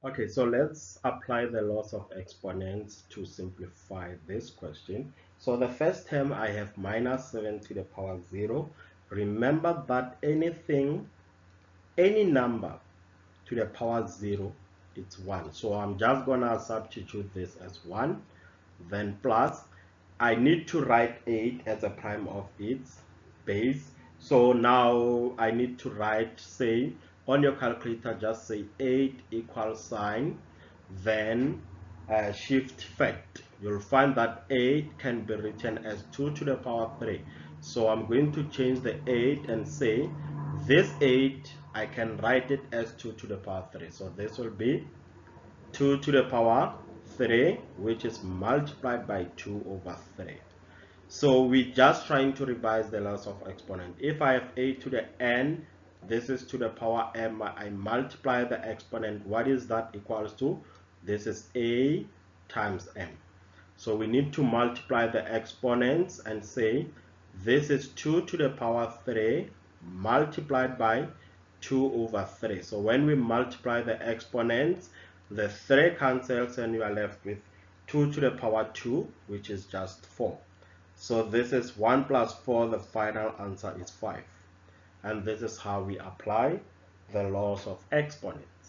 Okay, so let's apply the laws of exponents to simplify this question. So the first term I have minus 7 to the power 0. Remember that any number to the power 0, it's 1. So I'm just gonna substitute this as 1, then plus. I need to write 8 as a prime of its base. So now I need to write, say, on your calculator, just say 8 equals sign, then shift fact. You'll find that 8 can be written as 2 to the power 3. So I'm going to change the 8 and say this 8, I can write it as 2 to the power 3. So this will be 2 to the power 3, which is multiplied by 2 over 3. So we're just trying to revise the laws of exponent. If I have a to the n, this is to the power m, I multiply the exponent. What is that equals to? This is a times m. So we need to multiply the exponents and say this is 2 to the power 3 multiplied by 2 over 3. So when we multiply the exponents, the 3 cancels and you are left with 2 to the power 2, which is just 4. So this is 1 plus 4, the final answer is 5. And this is how we apply the laws of exponents.